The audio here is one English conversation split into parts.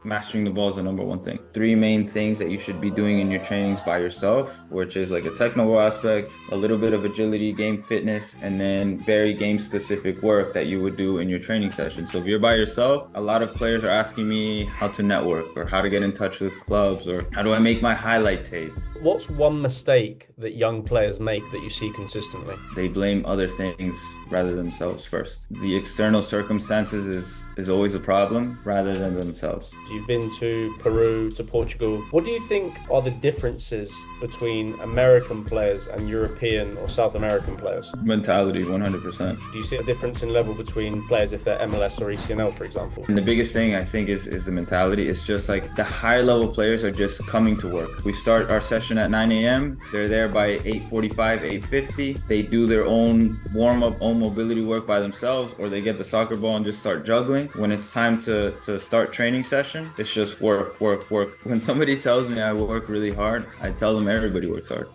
Mastering the ball is the number one thing. Three main things that you should be doing in your trainings by yourself, which is like a technical aspect, a little bit of agility, game fitness, and then very game specific work that you would do in your training session. So if you're by yourself, a lot of players are asking me how to network or how to get in touch with clubs or how do I make my highlight tape. What's one mistake that young players make that you see consistently? They blame other things rather than themselves first. The external circumstances is always a problem rather than themselves. You've been to Peru, to Portugal. What do you think are the differences between American players and European or South American players? Mentality, 100%. Do you see a difference in level between players if they're MLS or ECNL, for example? And the biggest thing I think is the mentality. It's just like the higher level players are just coming to work. We start our session at 9 a.m. They're there by 8:45, 8:50. They do their own warm-up, own mobility work by themselves, or they get the soccer ball and just start juggling. When it's time to start training session, it's just work, work, work. When somebody tells me I work really hard, I tell them everybody works hard.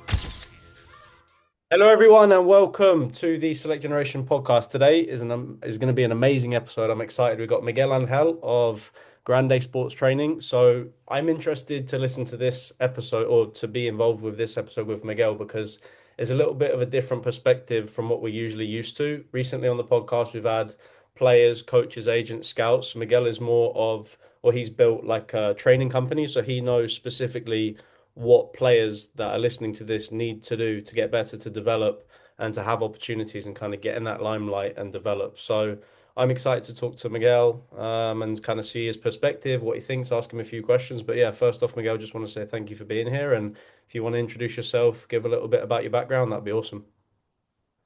Hello, everyone, and welcome to the Select Generation podcast. Today is going to be an amazing episode. I'm excited. We've got Miguel Angel of Grande Sports Training. So I'm interested to listen to this episode or to be involved with this episode with Miguel because it's a little bit of a different perspective from what we're usually used to. Recently on the podcast, we've had players, coaches, agents, scouts. Miguel is more of, or he's built like a training company. So he knows specifically what players that are listening to this need to do to get better, to develop, and to have opportunities and kind of get in that limelight and develop. So I'm excited to talk to Miguel and kind of see his perspective, what he thinks, ask him a few questions. But yeah, first off, Miguel, just want to say thank you for being here. And if you want to introduce yourself, give a little bit about your background, that'd be awesome.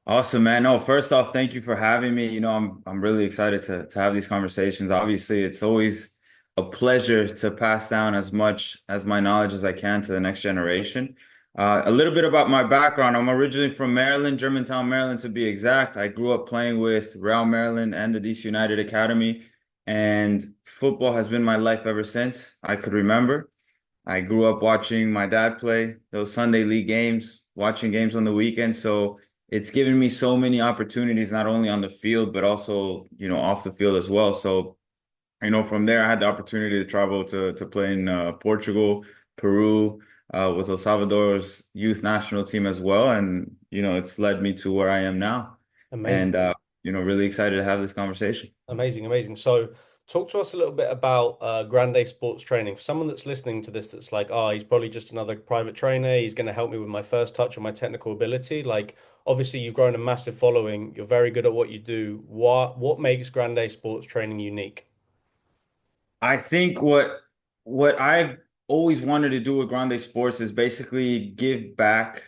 Awesome, man. No, first off, thank you for having me. I'm really excited to have these conversations. Obviously, it's always a pleasure to pass down as much as my knowledge as I can to the next generation. A little bit about my background. I'm originally from Maryland, Germantown, Maryland to be exact. I grew up playing with Real Maryland and the DC United Academy, and football has been my life ever since I could remember. I grew up watching my dad play those Sunday league games, watching games on the weekend. So it's given me so many opportunities, not only on the field, but also, off the field as well. So, from there, I had the opportunity to travel to play in Portugal, Peru, with El Salvador's youth national team as well. And, it's led me to where I am now. Amazing. And, really excited to have this conversation. Amazing, amazing. So, talk to us a little bit about Grande Sports Training. For someone that's listening to this, that's like, oh, he's probably just another private trainer. He's going to help me with my first touch on my technical ability. Like, obviously, you've grown a massive following. You're very good at what you do. What makes Grande Sports Training unique? I think what I've always wanted to do with Grande Sports is basically give back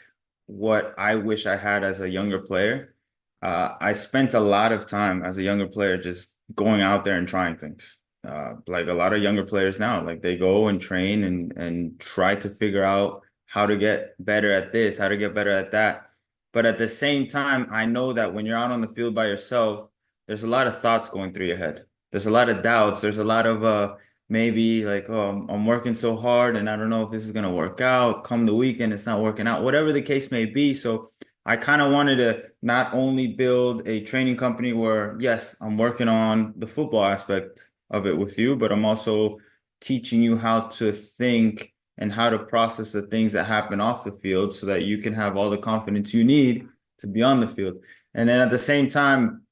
what I wish I had as a younger player. I spent a lot of time as a younger player just going out there and trying things. Like a lot of younger players now, like they go and train and try to figure out how to get better at this, how to get better at that. But at the same time, I know that when you're out on the field by yourself, there's a lot of thoughts going through your head. There's a lot of doubts. There's a lot of maybe like, oh, I'm working so hard and I don't know if this is gonna work out. Come the weekend, it's not working out, whatever the case may be. So I kind of wanted to not only build a training company where, yes, I'm working on the football aspect of it with you, but I'm also teaching you how to think and how to process the things that happen off the field so that you can have all the confidence you need to be on the field. And then at the same time,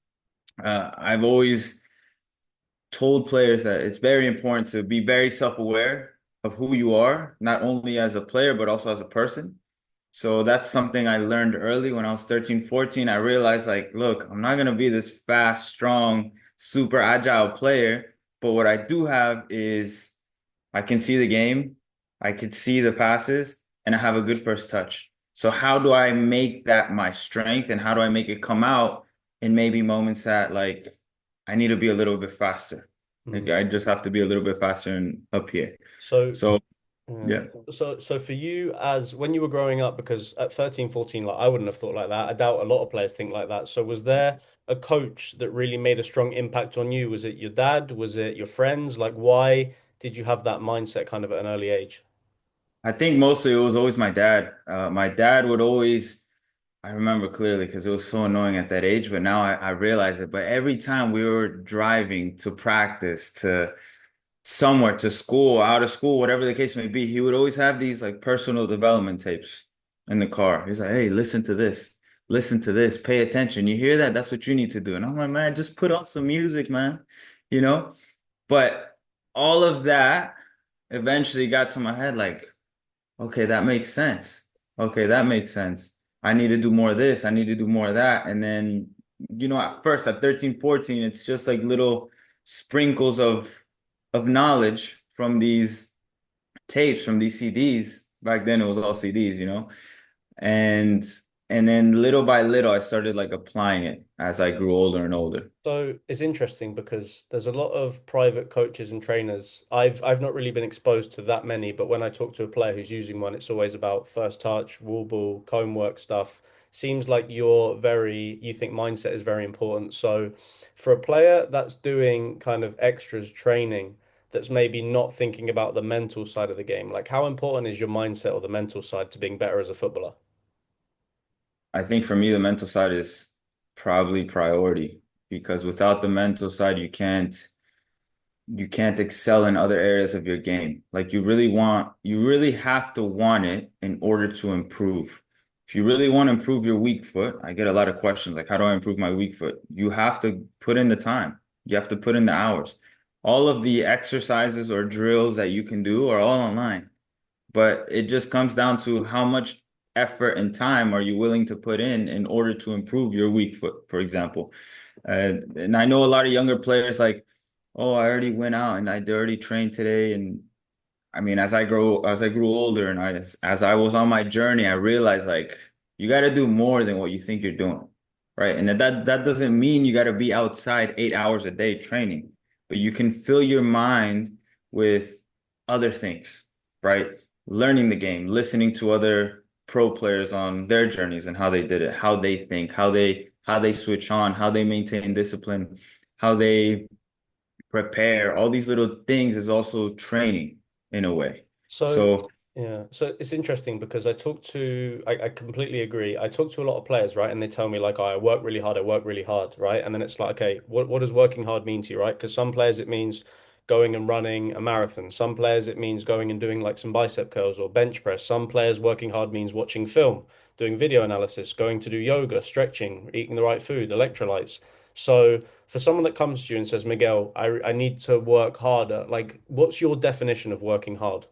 I've always told players that it's very important to be very self-aware of who you are, not only as a player, but also as a person. So that's something I learned early when I was 13, 14. I realized like, look, I'm not going to be this fast, strong, super agile player. But what I do have is I can see the game, I can see the passes, and I have a good first touch. So how do I make that my strength and how do I make it come out in maybe moments that like I need to be a little bit faster. Like Mhm. I just have to be a little bit faster and up here. So, So yeah. yeah. So for you as when you were growing up, because at 13, 14, like I wouldn't have thought like that. I doubt a lot of players think like that. So was there a coach that really made a strong impact on you? Was it your dad? Was it your friends? Like why did you have that mindset kind of at an early age? I think mostly it was always my dad. My dad would always, I remember clearly because it was so annoying at that age, but now I realize it. But every time we were driving to practice, somewhere to school, out of school, whatever the case may be, he would always have these like personal development tapes in the car. He's like, "Hey, listen to this, pay attention. You hear that? That's what you need to do." And I'm like, "Man, just put on some music, man," you know? But all of that eventually got to my head like, okay, that makes sense. Okay, that makes sense. I need to do more of this. I need to do more of that. And then, at first at 13, 14, it's just like little sprinkles of knowledge from these tapes, from these CDs. Back then it was all CDs. And and then little by little I started like applying it as I grew older and older. So it's interesting because there's a lot of private coaches and trainers. I've not really been exposed to that many, but when I talk to a player who's using one, it's always about first touch, wall ball, cone work stuff. Seems like you think mindset is very important. So for a player that's doing kind of extras training, that's maybe not thinking about the mental side of the game, like how important is your mindset or the mental side to being better as a footballer? I think for me the mental side is probably priority because without the mental side you can't excel in other areas of your game. Like you really have to want it in order to improve. If you really want to improve your weak foot, I get a lot of questions like, how do I improve my weak foot? You have to put in the time. You have to put in the hours. All of the exercises or drills that you can do are all online, but it just comes down to how much effort and time are you willing to put in order to improve your weak foot, for example. And I know a lot of younger players like, oh, I already went out and I already trained today. And I mean, as I grew older and as I was on my journey, I realized like you got to do more than what you think you're doing, right? And that doesn't mean you got to be outside 8 hours a day training, but you can fill your mind with other things, right? Learning the game, listening to other pro players on their journeys and how they did it, how they think, how they switch on, how they maintain discipline, how they prepare. All these little things is also training in a way. So, So yeah, so it's interesting because I completely agree. I talk to a lot of players, right? And they tell me like, oh, I work really hard, right? And then it's like, okay, what does working hard mean to you, right? Because some players it means going and running a marathon. Some players it means going and doing like some bicep curls or bench press. Some players working hard means watching film, doing video analysis, going to do yoga, stretching, eating the right food, electrolytes. So for someone that comes to you and says, Miguel, I need to work harder, like, what's your definition of working hard?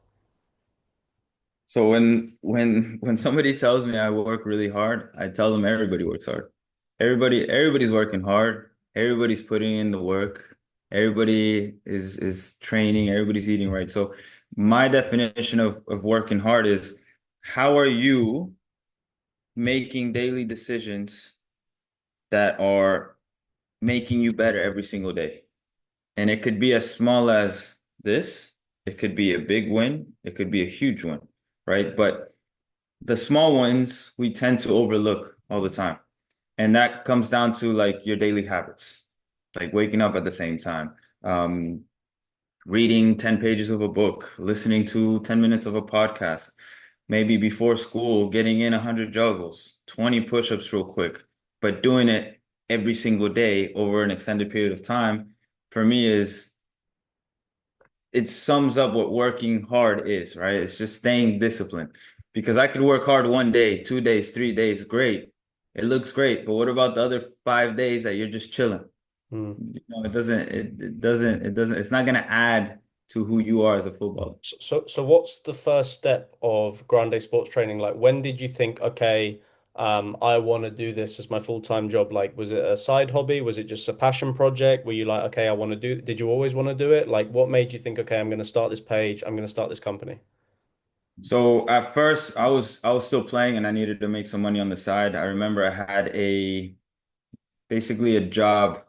so when somebody tells me I work really hard, I tell them everybody works hard. Everybody's working hard. Everybody's putting in the work. Everybody is training. Everybody's eating right. So my definition of working hard is how are you making daily decisions that are making you better every single day? And it could be as small as this. It could be a big win. It could be a huge one, right? But the small ones we tend to overlook all the time. And that comes down to like your daily habits, like waking up at the same time, um, reading 10 pages of a book, listening to 10 minutes of a podcast, maybe before school, getting in 100 juggles, 20 push-ups real quick, but doing it every single day over an extended period of time for me is it sums up what working hard is, right? It's just staying disciplined. Because I could work hard 1 day, 2 days, 3 days, great. It looks great. But what about the other 5 days that you're just chilling? Hmm. It's not gonna add to who you are as a footballer. So what's the first step of Grande Sports Training? Like, when did you think, okay, I want to do this as my full-time job? Like, was it a side hobby? Was it just a passion project? Were you like, okay, did you always want to do it? Like, what made you think, okay, I'm going to start this page, I'm going to start this company? So at first I was still playing and I needed to make some money on the side. I remember I had a basically a job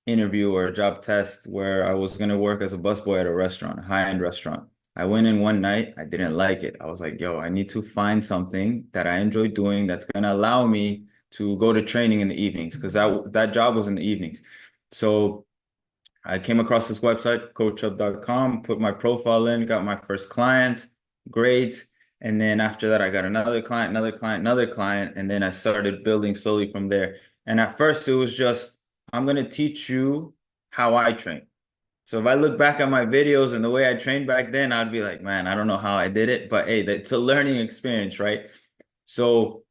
interview or a job test where I was gonna work as a busboy at a restaurant, a high-end restaurant. I went in one night, I didn't like it. I was like, yo, I need to find something that I enjoy doing that's gonna allow me to go to training in the evenings because that job was in the evenings. So I came across this website, coachup.com, put my profile in, got my first client, great. And then after that, I got another client, another client, another client. And then I started building slowly from there. And at first, it was just, I'm going to teach you how I train. So if I look back at my videos and the way I trained back then, I'd be like, man, I don't know how I did it, but hey, it's a learning experience, right? So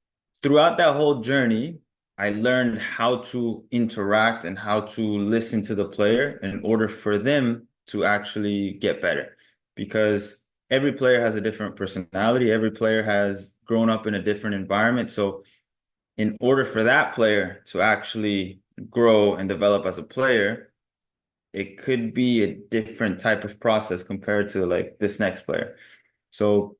throughout that whole journey, I learned how to interact and how to listen to the player in order for them to actually get better. Because every player has a different personality, every player has grown up in a different environment. So in order for that player to actually grow and develop as a player, it could be a different type of process compared to like this next player. So,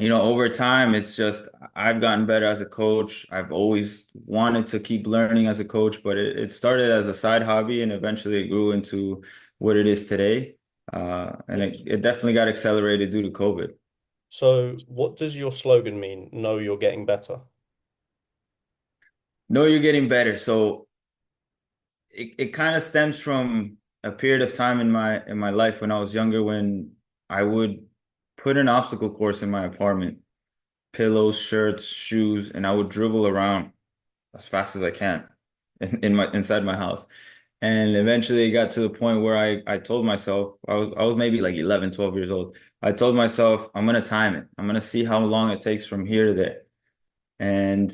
over time, it's just I've gotten better as a coach. I've always wanted to keep learning as a coach, but it started as a side hobby and eventually it grew into what it is today. And it definitely got accelerated due to COVID. So, what does your slogan mean? Know you're getting better. No, you're getting better. So it kind of stems from a period of time in my life when I was younger when I would put an obstacle course in my apartment, pillows, shirts, shoes, and I would dribble around as fast as I can in my inside my house. And eventually it got to the point where I told myself, I was maybe like 11, 12 years old. I told myself, I'm gonna time it. I'm gonna see how long it takes from here to there. And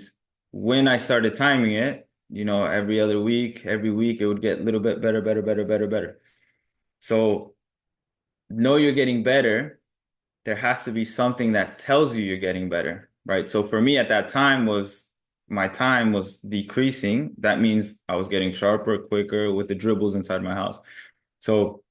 when I started timing it, every other week, every week it would get a little bit better, better, better, better, better. So know you're getting better. There has to be something that tells you you're getting better, right? So for me at that time was my time was decreasing. That means I was getting sharper, quicker with the dribbles inside my house. So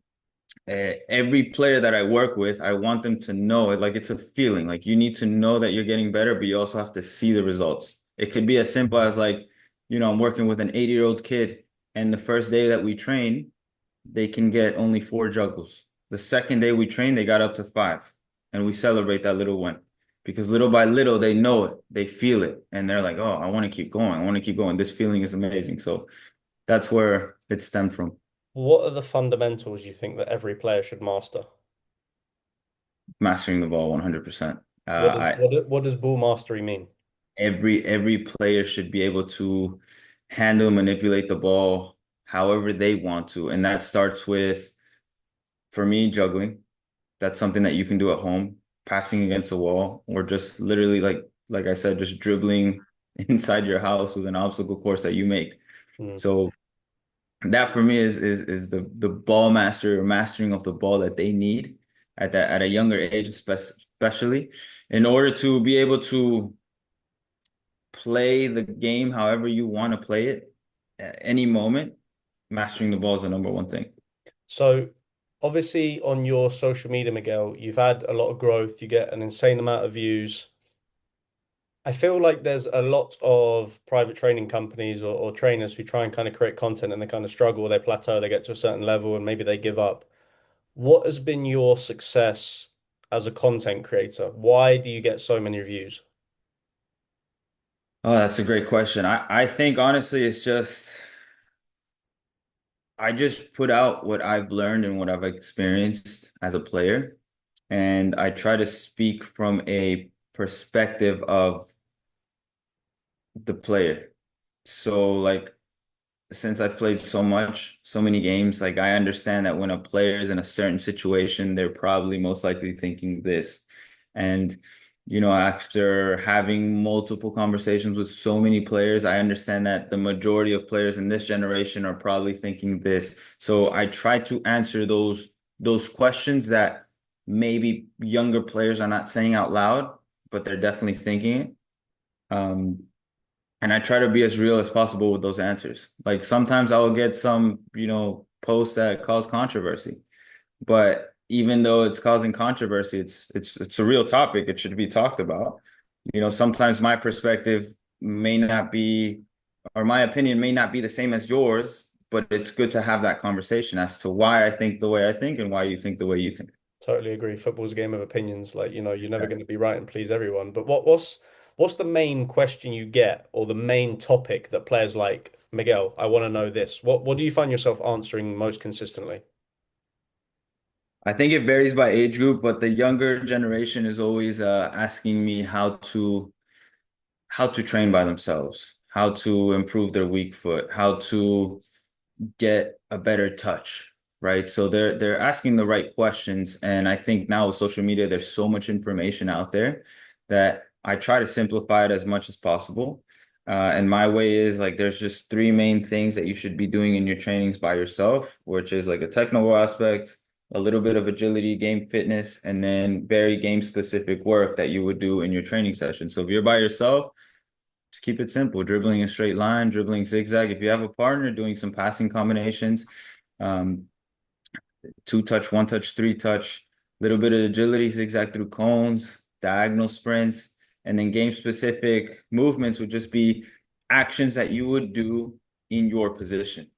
every player that I work with, I want them to know it like it's a feeling. Like you need to know that you're getting better, but you also have to see the results. It could be as simple as like, I'm working with an 80-year-old kid, and the first day that we train, they can get only 4 juggles. The second day we train, they got up to 5. And we celebrate that little win. Because little by little, they know it, they feel it, and they're like, oh, I want to keep going. I want to keep going. This feeling is amazing. So that's where it stemmed from. What are the fundamentals you think that every player should master? Mastering the ball 100%. What does I what does ball mastery mean? every player should be able to handle, manipulate the ball however they want to. And that starts with, for me, juggling. That's something that you can do at home, passing against a wall, or just literally like I said, just dribbling inside your house with an obstacle course that you make. Mm. So that for me is the ball master or mastering of the ball that they need at a younger age, especially in order to be able to play the game however you want to play it at any moment. Mastering the ball is the number one thing. So, obviously, on your social media, Miguel, you've had a lot of growth. You get an insane amount of views. I feel like there's a lot of private training companies or trainers who try and kind of create content and they kind of struggle, they plateau, they get to a certain level and maybe they give up. What has been your success as a content creator? Why do you get so many views? Oh, that's a great question. I think honestly, it's just I just put out what I've learned and what I've experienced as a player, and I try to speak from a perspective of the player. So like since I've played so many games, like I understand that when a player is in a certain situation, they're probably most likely thinking this. And, after having multiple conversations with so many players, I understand that the majority of players in this generation are probably thinking this. So I try to answer those questions that maybe younger players are not saying out loud, but they're definitely thinking it. Um, and I try to be as real as possible with those answers. Like sometimes I'll get some, posts that cause controversy, but even though it's causing controversy, it's a real topic. It should be talked about. Sometimes my perspective may not be, or my opinion may not be the same as yours, but it's good to have that conversation as to why I think the way I think and why you think the way you think. Totally agree. Football's a game of opinions. Like, you're never going to be right and please everyone. But what's the main question you get or the main topic that players like, Miguel, I want to know this. What do you find yourself answering most consistently? I think it varies by age group, but the younger generation is always asking me how to train by themselves, how to improve their weak foot, how to get a better touch, right? So they're asking the right questions. And I think now with social media, there's so much information out there that I try to simplify it as much as possible. And my way is like there's just three main things that you should be doing in your trainings by yourself, which is like a technical aspect, a little bit of agility, game fitness, and then very game specific work that you would do in your training session. So if you're by yourself, just keep it simple, dribbling a straight line, dribbling zigzag. If you have a partner, doing some passing combinations, um, two touch, one touch, three touch, little bit of agility, zigzag through cones, diagonal sprints, and then game specific movements would just be actions that you would do in your position.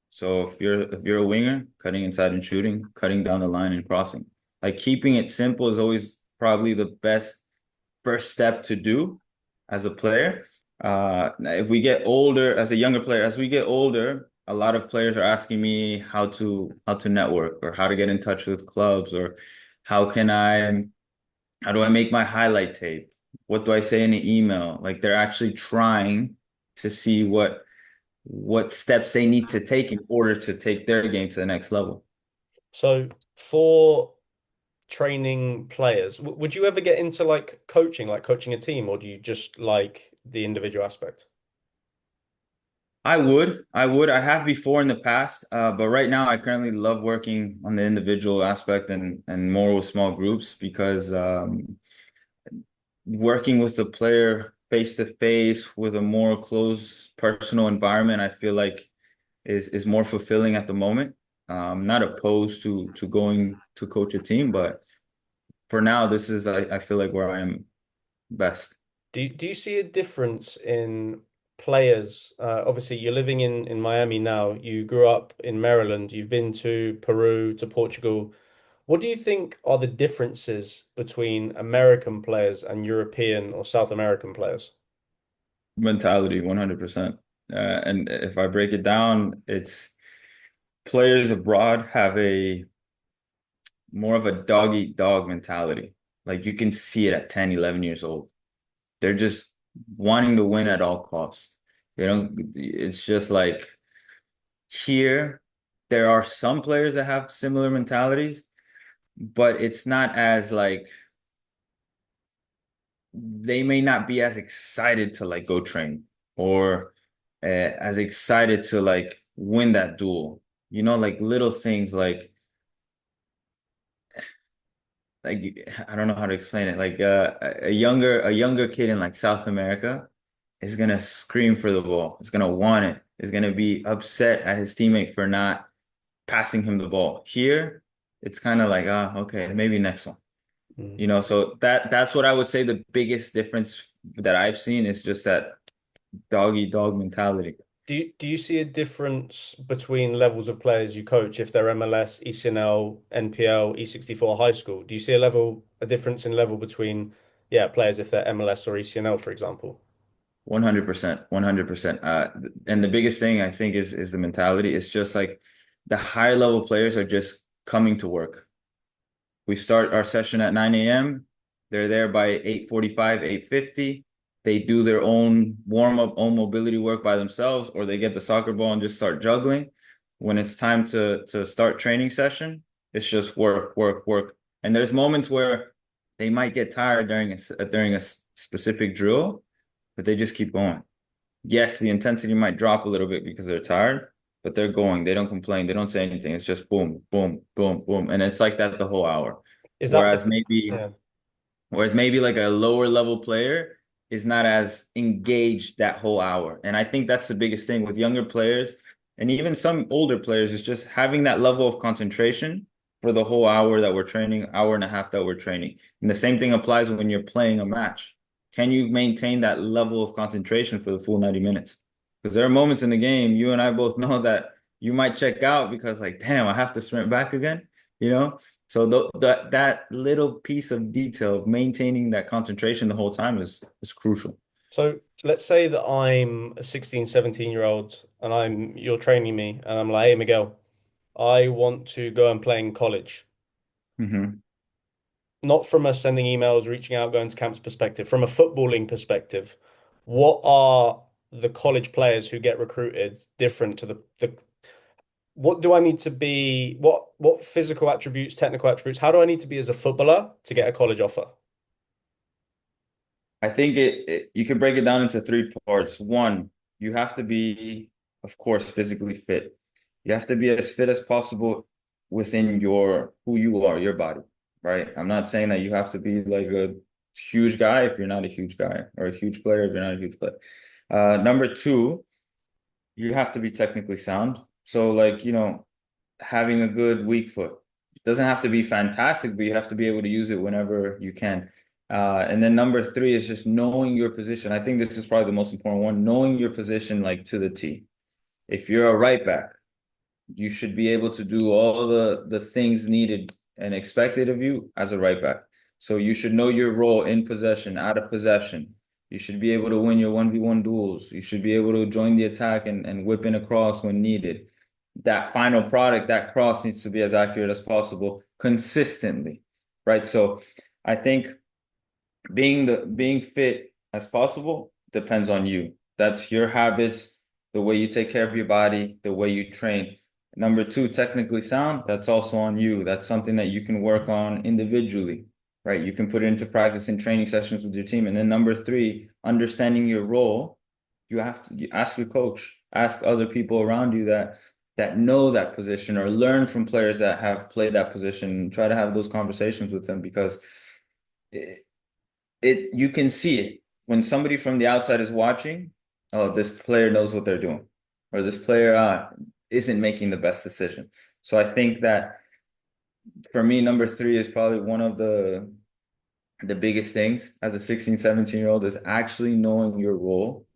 So if you're a winger, cutting inside and shooting, cutting down the line and crossing. Like keeping it simple is always probably the best first step to do as a player. If we get older, as a younger player, as we get older, a lot of players are asking me how to network or how to get in touch with clubs or how can I how do I make my highlight tape? What do I say in an email? Like they're actually trying to see what steps they need to take in order to take their game to the next level. So for training players, would you ever get into like coaching a team, or do you just like the individual aspect? I have before in the past, but right now I currently love working on the individual aspect and more with small groups because working with the player face to face with a more close personal environment, I feel like is more fulfilling at the moment. Not opposed to going to coach a team, but for now, this is I feel like where I am best. Do you see a difference in players? Obviously, you're living in Miami now. You grew up in Maryland. You've been to Peru, to Portugal. What do you think are the differences between American players and European or South American players? Mentality, 100%. And if I break it down, it's players abroad have a more of a dog eat dog mentality. Like you can see it at 10, 11 years old. They're just wanting to win at all costs. They don't, it's just like here, there are some players that have similar mentalities, but it's not as like they may not be as excited to like go train or as excited to like win that duel. Like little things like I don't know how to explain it. Like a younger kid in like South America is gonna scream for the ball. Is gonna want it. Is gonna be upset at his teammate for not passing him the ball. Here, it's kind of like, okay, maybe next one. Mm. So that's what I would say the biggest difference that I've seen is just that dog eat dog mentality. Do you see a difference between levels of players you coach if they're MLS, ECNL, NPL, E64 high school? Do you see a difference in level between players if they're MLS or ECNL, for example? 100%, 100%. And the biggest thing I think is the mentality. It's just like the higher level players are just coming to work. We start our session at 9 a.m. They're there by 8:45, 8:50. They do their own warm up, own mobility work by themselves, or they get the soccer ball and just start juggling. When it's time to start training session, it's just work, work, work. And there's moments where they might get tired during a specific drill, but they just keep going. Yes, the intensity might drop a little bit because they're tired, but they're going. They don't complain. They don't say anything. It's just boom, boom, boom, boom. And it's like that the whole hour. Is that Whereas maybe yeah. Whereas maybe like a lower level player is not as engaged that whole hour. And I think that's the biggest thing with younger players and even some older players is just having that level of concentration for the whole hour that we're training, hour and a half that we're training. And the same thing applies when you're playing a match. Can you maintain that level of concentration for the full 90 minutes? Because there are moments in the game, you and I both know that you might check out because like, damn, I have to sprint back again, you know? So that little piece of detail of maintaining that concentration the whole time is crucial. So let's say that I'm a 16, 17-year-old and you're training me and I'm like, hey Miguel, I want to go and play in college. Hmm. Not from a sending emails, reaching out, going to camps perspective, from a footballing perspective, what are the college players who get recruited different to the what do I need to be? What physical attributes, technical attributes? How do I need to be as a footballer to get a college offer? I think you can break it down into three parts. One, you have to be, of course, physically fit. You have to be as fit as possible within your who you are, your body, right? I'm not saying that you have to be like a huge guy if you're not a huge guy, or a huge player if you're not a huge player. Number two, you have to be technically sound. So like, having a good weak foot. It doesn't have to be fantastic, but you have to be able to use it whenever you can. And then number three is just knowing your position. I think this is probably the most important one, knowing your position like to the T. If you're a right back, you should be able to do all the things needed and expected of you as a right back. So you should know your role in possession, out of possession. You should be able to win your 1v1 duels. You should be able to join the attack and whip in a cross when needed. That final product, that cross needs to be as accurate as possible consistently, right? So I think being fit as possible depends on you. That's your habits, the way you take care of your body, the way you train. Number two, technically sound, that's also on you. That's something that you can work on individually, right? You can put it into practice in training sessions with your team. And then number three, understanding your role, you ask your coach, ask other people around you that know that position or learn from players that have played that position. Try to have those conversations with them because you can see it when somebody from the outside is watching. Oh, this player knows what they're doing, or this player isn't making the best decision. So I think that for me, number three is probably one of the biggest things as a 16, 17 year old is actually knowing your role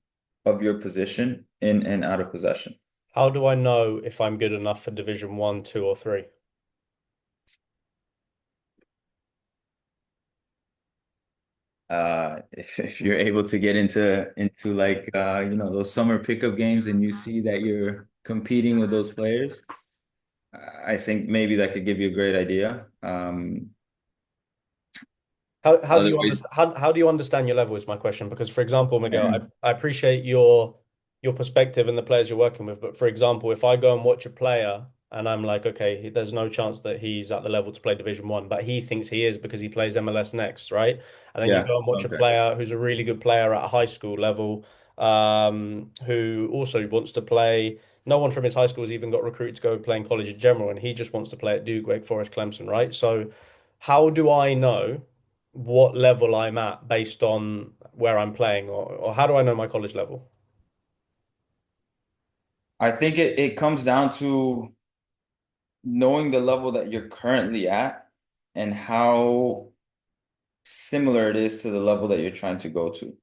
of your position in and out of possession. How do I know if I'm good enough for Division One, two, or three? If you're able to get into like those summer pickup games and you see that you're competing with those players, I think maybe that could give you a great idea. How do you Otherwise, understand how do you understand your level is my question. Because for example, Miguel, yeah, I appreciate your perspective and the players you're working with. But for example, if I go and watch a player and I'm like, okay, there's no chance that he's at the level to play Division One, but he thinks he is because he plays MLS next, right? And then you yeah, go and watch a okay, player who's a really good player at a high school level, who also wants to play. No one from his high school has even got recruited to go play in college in general, and he just wants to play at Duke, Wake Forest, Clemson, right? So how do I know what level I'm at based on where I'm playing, or how do I know my college level? I think it comes down to knowing the level that you're currently at and how similar it is to the level that you're trying to go to.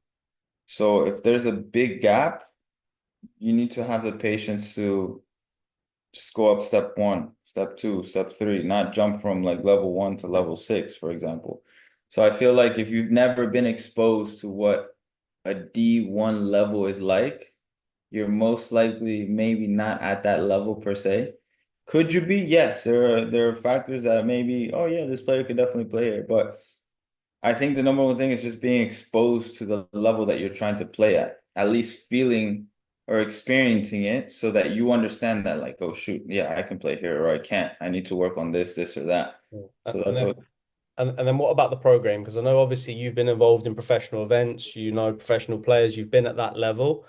So if there's a big gap, you need to have the patience to just go up step one, step two, step three, not jump from like level one to level six, for example. So I feel like if you've never been exposed to what a D1 level is like, you're most likely maybe not at that level per se. Could you be? Yes, there are factors that maybe, oh yeah, this player could definitely play here. But I think the number one thing is just being exposed to the level that you're trying to play at least feeling or experiencing it so that you understand that like, oh shoot, yeah, I can play here or I can't. I need to work on this or that. Mm. So And that's what then and then what about the program? Because I know obviously you've been involved in professional events, you know professional players, you've been at that level.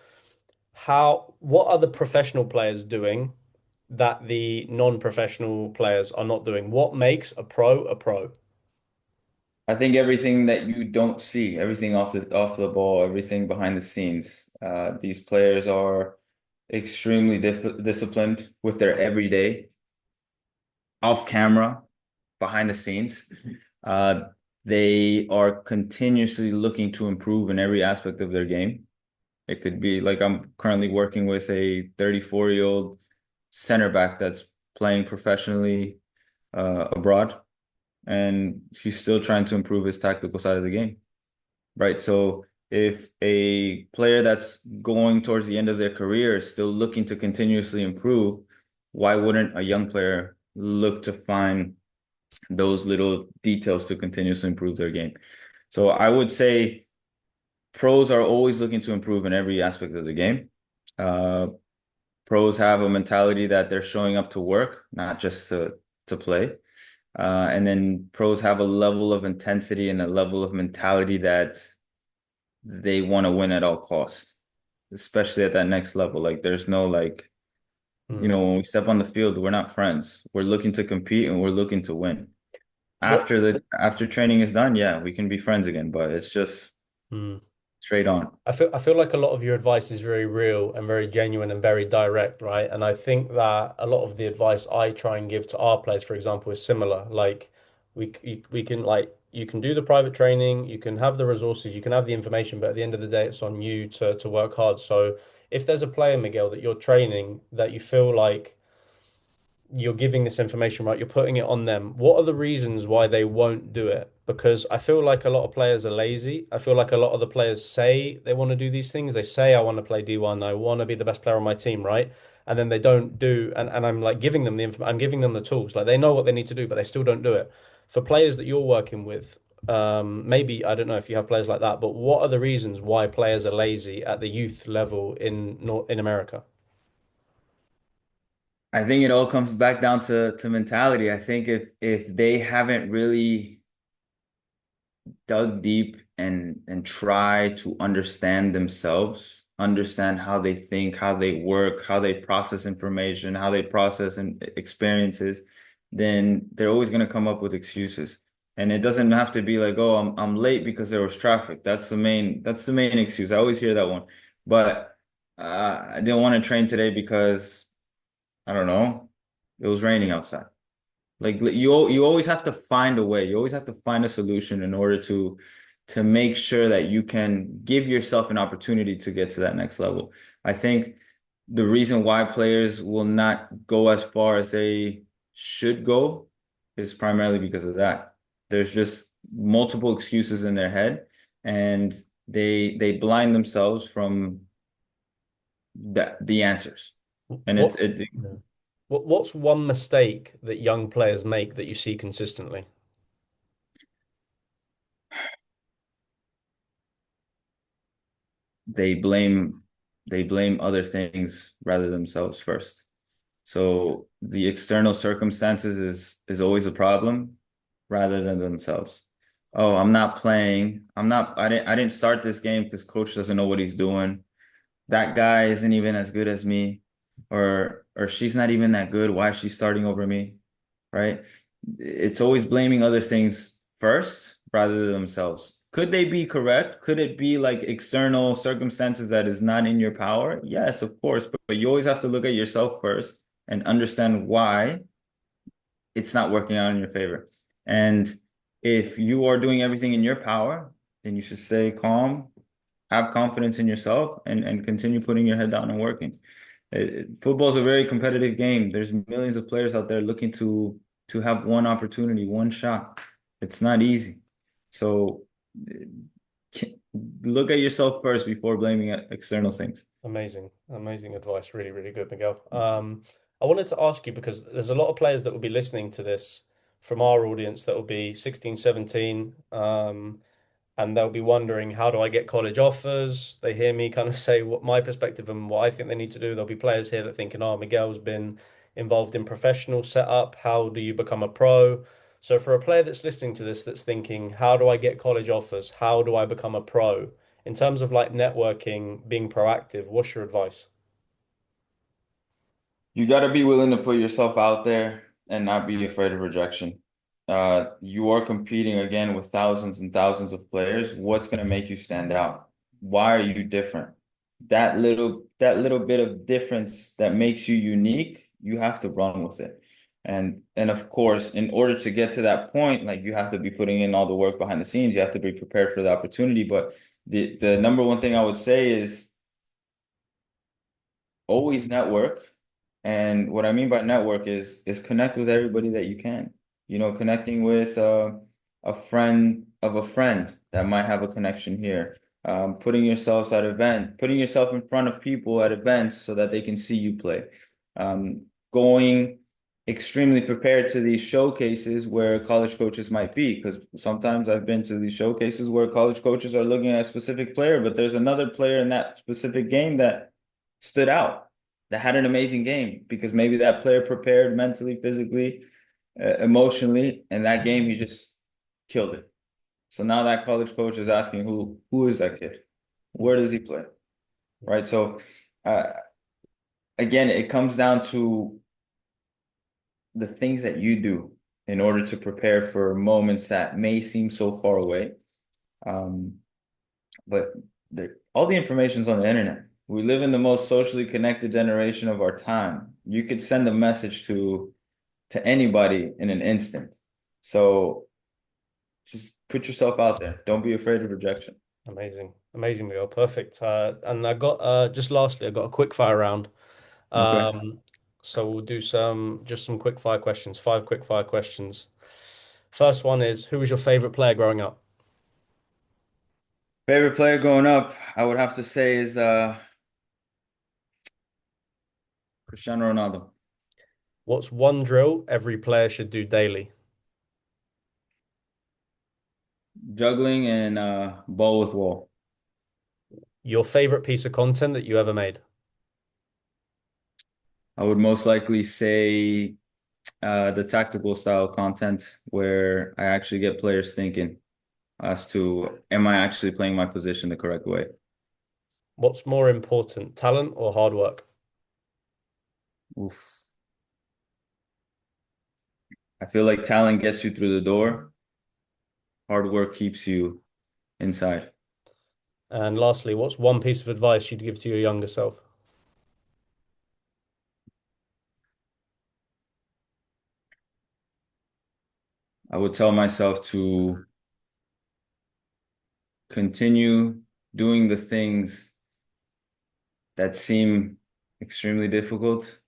What are the professional players doing that the non-professional players are not doing? What makes a pro a pro? I think everything that you don't see, everything off the ball, everything behind the scenes. These players are extremely disciplined with their everyday, off camera, behind the scenes. Uh, they are continuously looking to improve in every aspect of their game. It could be like I'm currently working with a 34-year-old center back that's playing professionally abroad, and he's still trying to improve his tactical side of the game. Right. So if a player that's going towards the end of their career is still looking to continuously improve, why wouldn't a young player look to find those little details to continuously improve their game? So I would say pros are always looking to improve in every aspect of the game. Uh, Pros have a mentality that they're showing up to work, not just to play. And then pros have a level of intensity and a level of mentality that they want to win at all costs, especially at that next level. Like there's no like, Hmm. when we step on the field, we're not friends. We're looking to compete and we're looking to win. What? After training is done, yeah, we can be friends again, but it's just Hmm. straight on. I feel like a lot of your advice is very real and very genuine and very direct, right? And I think that a lot of the advice I try and give to our players, for example, is similar. Like we can like you can do the private training, you can have the resources, you can have the information, but at the end of the day, it's on you to work hard. So if there's a player, Miguel, that you're training that you feel like you're giving this information, right? You're putting it on them. What are the reasons why they won't do it? Because I feel like a lot of players are lazy. I feel like a lot of the players say they want to do these things. They say, I want to play D1, I want to be the best player on my team, right? And then they don't do, and I'm like giving them the information, I'm giving them the tools. Like they know what they need to do, but they still don't do it. For players that you're working with, maybe I don't know if you have players like that, but what are the reasons why players are lazy at the youth level in America? I think it all comes back down to mentality. I think if they haven't really dug deep and try to understand themselves, understand how they think, how they work, how they process information, how they process experiences, then they're always going to come up with excuses. And it doesn't have to be like, oh, I'm late because there was traffic. That's the main excuse. I always hear that one. But I didn't want to train today because I don't know, it was raining outside. Like you always have to find a way. You always have to find a solution in order to make sure that you can give yourself an opportunity to get to that next level. I think the reason why players will not go as far as they should go is primarily because of that. There's just multiple excuses in their head, and they blind themselves from the answers. And What's yeah. What's one mistake that young players make that you see consistently? they blame they blame other things rather than themselves first. So the external circumstances is always a problem rather than themselves. Oh, I'm not playing. I didn't start this game because coach doesn't know what he's doing. That guy isn't even as good as me, or she's not even that good. Why is she starting over me? Right? It's always blaming other things first rather than themselves. Could they be correct? Could it be like external circumstances that is not in your power? Yes, of course, but you always have to look at yourself first and understand why it's not working out in your favor. And if you are doing everything in your power, then you should stay calm, have confidence in yourself, and continue putting your head down and working. Football is a very competitive game. There's millions of players out there looking to have one opportunity, one shot. It's not easy. So look at yourself first before blaming external things. Amazing, amazing advice. Really, really good, Miguel. I wanted to ask you because there's a lot of players that will be listening to this from our audience that will be 16, 17. And they'll be wondering, how do I get college offers? They hear me kind of say what my perspective and what I think they need to do. There'll be players here that thinking, oh, Miguel's been involved in professional setup. How do you become a pro? So for a player that's listening to this, that's thinking, how do I get college offers? How do I become a pro? In terms of like networking, being proactive, what's your advice? You got to be willing to put yourself out there and not be afraid of rejection. You are competing again with thousands and thousands of players. What's going to make you stand out? Why are you different? That little bit of difference that makes you unique, you have to run with it. And of course, in order to get to that point, like you have to be putting in all the work behind the scenes. You have to be prepared for the opportunity. But the number one thing I would say is always network. And what I mean by network is connect with everybody that you can. Connecting with a friend of a friend that might have a connection here. Putting yourself in front of people at events so that they can see you play. Going extremely prepared to these showcases where college coaches might be, because sometimes I've been to these showcases where college coaches are looking at a specific player, but there's another player in that specific game that stood out. that had an amazing game because maybe that player prepared mentally, physically, emotionally, and that game he just killed it. So now that college coach is asking who is that kid? Where does he play? Right? So uh, again, it comes down to the things that you do in order to prepare for moments that may seem so far away. Um, but all the information's on the internet. We live in the most socially connected generation of our time. You could send a message to anybody in an instant. So just put yourself out there. Don't be afraid of rejection. Amazing. Amazing, Miguel. Perfect. And I got just lastly, I got a quick fire round. Okay. Um, so we'll do some quick fire questions, five quick fire questions. First one is, who was your favorite player growing up? Favorite player growing up, I would have to say is Cristiano Ronaldo. What's one drill every player should do daily? Juggling and ball with wall. Your favorite piece of content that you ever made? I would most likely say the tactical style content where I actually get players thinking as to am I actually playing my position the correct way? What's more important, talent or hard work? Oof. I feel like talent gets you through the door. Hard work keeps you inside. And lastly, what's one piece of advice you'd give to your younger self? I would tell myself to continue doing the things that seem extremely difficult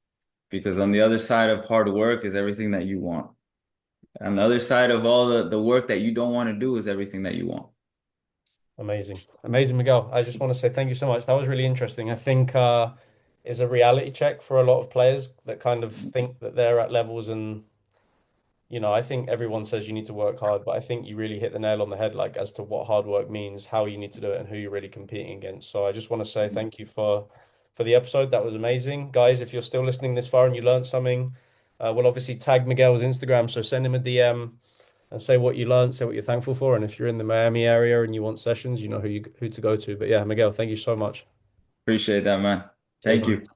because on the other side of hard work is everything that you want. On the other side of all the work that you don't want to do is everything that you want. Amazing. Amazing, Miguel. I just want to say thank you so much. That was really interesting. I think is a reality check for a lot of players that kind of think that they're at levels and I think everyone says you need to work hard, but I think you really hit the nail on the head, like as to what hard work means, how you need to do it, and who you're really competing against. So I just want to say thank you for the episode. That was amazing, guys. If you're still listening this far and you learned something, we'll obviously tag Miguel's Instagram, so send him a DM and say what you learned, say what you're thankful for, and if you're in the Miami area and you want sessions, you know who to go to. But yeah, Miguel, thank you so much. Appreciate that, man. Cheers, Thank man. you.